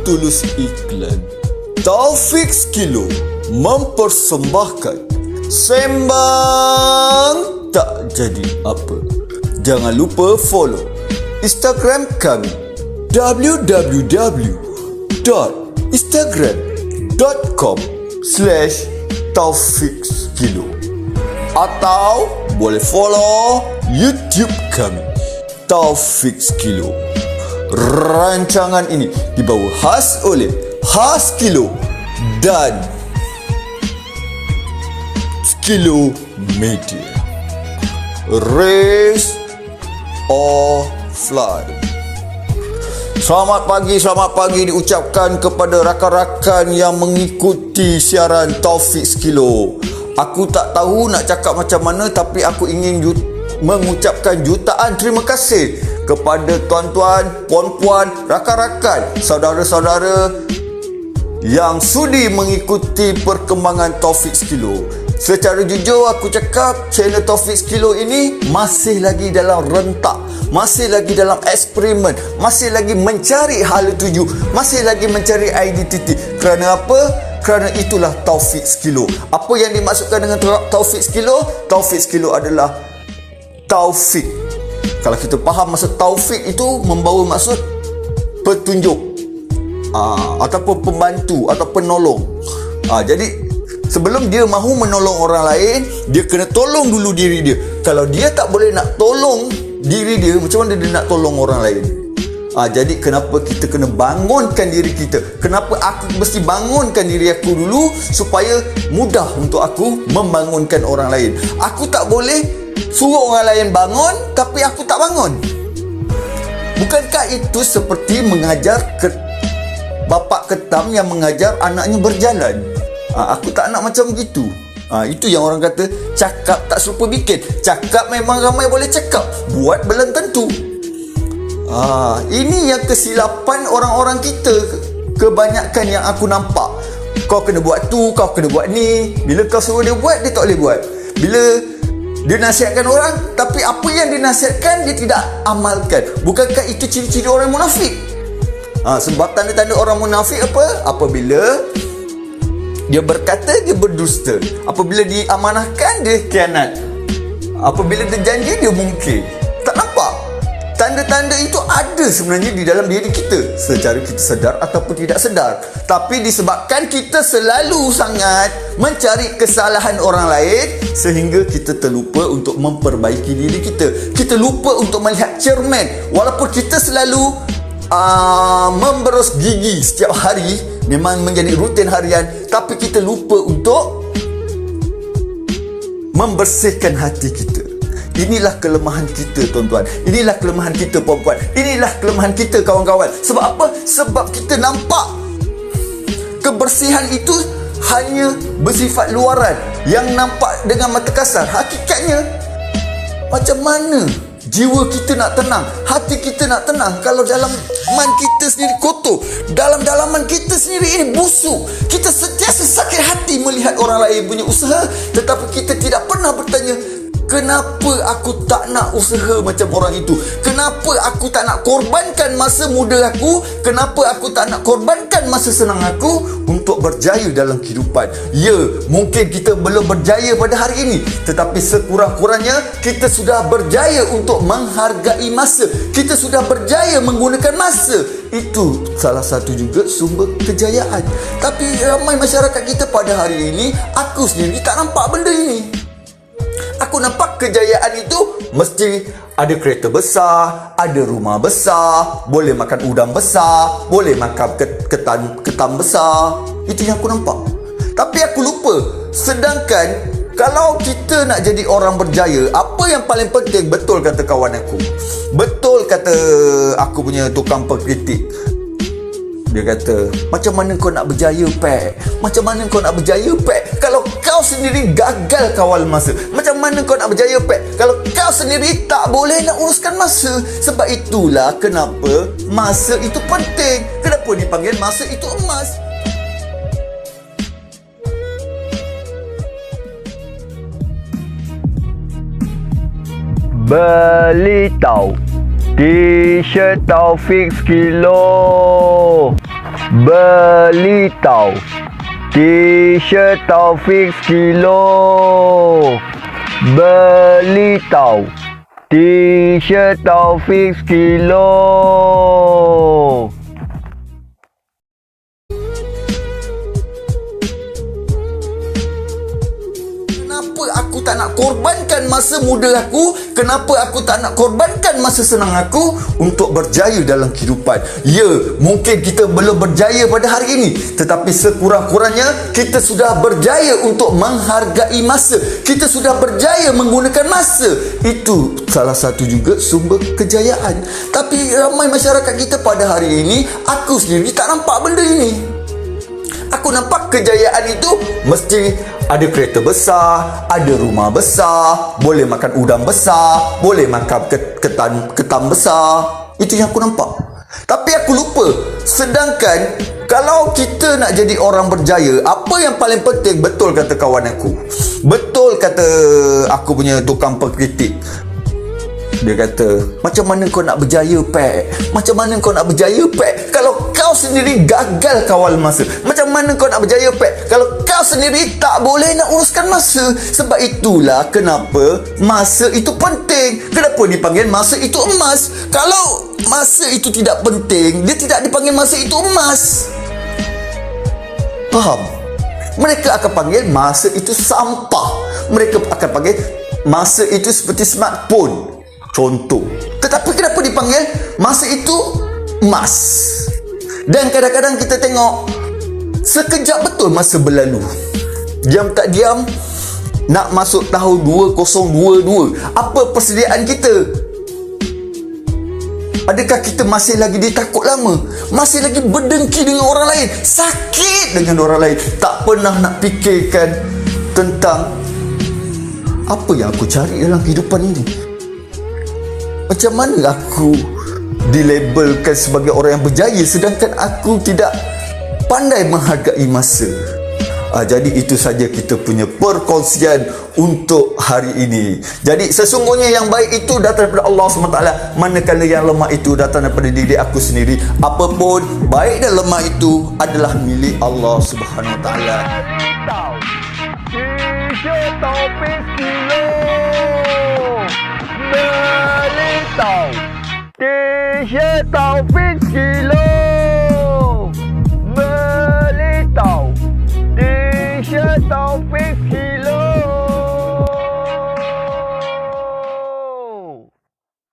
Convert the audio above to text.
Tulus Iklan. Taufik Kilo mempersembahkan Sembang Tak Jadi Apa. Jangan lupa follow Instagram kami www.instagram.com/taufikkilo, atau boleh follow YouTube kami Taufik Kilo. Rancangan ini dibawa khas oleh Kilo dan Kilo Media. Race or Fly. Selamat pagi diucapkan kepada rakan-rakan yang mengikuti siaran Taufik Kilo. Aku tak tahu nak cakap macam mana, tapi aku ingin mengucapkan jutaan terima kasih kepada tuan-tuan, puan-puan, rakan-rakan, saudara-saudara yang sudi mengikuti perkembangan Taufik Kilo. Secara jujur aku cakap, channel Taufik Kilo ini masih lagi dalam rentak, masih lagi dalam eksperimen, masih lagi mencari hala tuju, masih lagi mencari identiti. Kerana apa? Kerana itulah Taufik Kilo. Apa yang dimaksudkan dengan Taufik Kilo? Taufik Kilo adalah taufik. Kalau kita faham maksud taufik itu membawa maksud petunjuk, ataupun pembantu atau penolong. Jadi sebelum dia mahu menolong orang lain, dia kena tolong dulu diri dia. Kalau dia tak boleh nak tolong diri dia, macam mana dia nak tolong orang lain? Jadi kenapa kita kena bangunkan diri kita? Kenapa aku mesti bangunkan diri aku dulu supaya mudah untuk aku membangunkan orang lain? Aku tak boleh suruh orang lain bangun tapi aku tak bangun. Bukankah itu seperti mengajar bapa ketam yang mengajar anaknya berjalan? Aku tak nak macam begitu. Itu yang orang kata cakap tak serupa bikin. Cakap memang ramai boleh cakap, buat belum tentu. Ini yang kesilapan orang-orang kita. Kebanyakan yang aku nampak, kau kena buat tu, kau kena buat ni. Bila kau suruh dia buat, dia tak boleh buat. Bila dia nasihatkan orang, tapi apa yang dinasihatkan dia tidak amalkan. Bukankah itu ciri-ciri orang munafik? Sebab tanda-tanda orang munafik apa? Apabila dia berkata, dia berdusta. Apabila diamanahkan, dia khianat. Apabila dia janji, dia mungkir. Tak nampak? Tanda-tanda itu ada sebenarnya di dalam diri kita, secara kita sedar ataupun tidak sedar. Tapi disebabkan kita selalu sangat mencari kesalahan orang lain, sehingga kita terlupa untuk memperbaiki diri kita. Kita lupa untuk melihat cermin. Walaupun kita selalu memberus gigi setiap hari, memang menjadi rutin harian, tapi kita lupa untuk membersihkan hati kita. Inilah kelemahan kita, tuan-tuan. Inilah kelemahan kita, puan-puan. Inilah kelemahan kita, kawan-kawan. Sebab apa? Sebab kita nampak kebersihan itu hanya bersifat luaran, yang nampak dengan mata kasar. Hakikatnya, macam mana jiwa kita nak tenang, hati kita nak tenang kalau dalaman kita sendiri kotor, dalam-dalaman kita sendiri ini busuk. Kita sentiasa sakit hati melihat orang lain punya usaha, tetapi kita tidak pernah bertanya, kenapa aku tak nak usaha macam orang itu? Kenapa aku tak nak korbankan masa muda aku? Kenapa aku tak nak korbankan masa senang aku untuk berjaya dalam kehidupan? Ya, mungkin kita belum berjaya pada hari ini, tetapi sekurang-kurangnya kita sudah berjaya untuk menghargai masa. Kita sudah berjaya menggunakan masa. Itu salah satu juga sumber kejayaan. Tapi ramai masyarakat kita pada hari ini, aku sendiri tak nampak benda ini. Aku nampak kejayaan itu mesti ada kereta besar, ada rumah besar, boleh makan udang besar, boleh makan ketam besar. Itu yang aku nampak. Tapi aku lupa, sedangkan kalau kita nak jadi orang berjaya, apa yang paling penting? Betul kata kawan aku, betul kata aku punya tukang pengkritik. Dia kata, macam mana kau nak berjaya, Pak? Macam mana kau nak berjaya, Pak? Kalau kau sendiri gagal kawal masa. Macam mana kau nak berjaya, Pak? Kalau kau sendiri tak boleh nak uruskan masa. Sebab itulah kenapa masa itu penting. Kenapa dipanggil masa itu emas? Beli tahu T-shirt Taufik Kilo Beli tau. T-shirt Taufik sekilo. Beli tau. T-shirt Taufik sekilo. Kenapa aku tak nak korbankan masa muda aku? Kenapa aku tak nak korbankan masa senang aku untuk berjaya dalam kehidupan? Ya, mungkin kita belum berjaya pada hari ini, tetapi sekurang-kurangnya kita sudah berjaya untuk menghargai masa. Kita sudah berjaya menggunakan masa. Itu salah satu juga sumber kejayaan. Tapi ramai masyarakat kita pada hari ini, aku sendiri tak nampak benda ini. Aku nampak kejayaan itu mesti ada kereta besar, ada rumah besar, boleh makan udang besar, boleh makan ketan besar. Itu yang aku nampak. Tapi aku lupa, sedangkan kalau kita nak jadi orang berjaya, apa yang paling penting? Betul kata kawan aku, betul kata aku punya tukang pengkritik. Dia kata, macam mana kau nak berjaya, Pak? Macam mana kau nak berjaya, Pak? Kalau kau sendiri gagal kawal masa. Macam mana kau nak berjaya, Pak? Kalau kau sendiri tak boleh nak uruskan masa. Sebab itulah kenapa masa itu penting. Kenapa dipanggil masa itu emas? Kalau masa itu tidak penting, dia tidak dipanggil masa itu emas. Faham? Mereka akan panggil masa itu sampah. Mereka akan panggil masa itu seperti smartphone, contoh. Tetapi kenapa dipanggil masa itu emas? Dan kadang-kadang kita tengok sekejap betul masa berlalu. Diam tak diam nak masuk tahun 2022. Apa persediaan kita? Adakah kita masih lagi ditakut lama? Masih lagi berdengki dengan orang lain? Sakit dengan orang lain? Tak pernah nak fikirkan tentang apa yang aku cari dalam kehidupan ini. Macam mana aku dilabelkan sebagai orang yang berjaya sedangkan aku tidak pandai menghargai masa? Jadi itu saja kita punya perkongsian untuk hari ini. Jadi sesungguhnya yang baik itu datang daripada Allah SWT, manakala yang lemah itu datang daripada diri aku sendiri. Apapun baik dan lemah itu adalah milik Allah SWT. T-shirt Taufik sekilo. Beli tau. T-shirt Taufik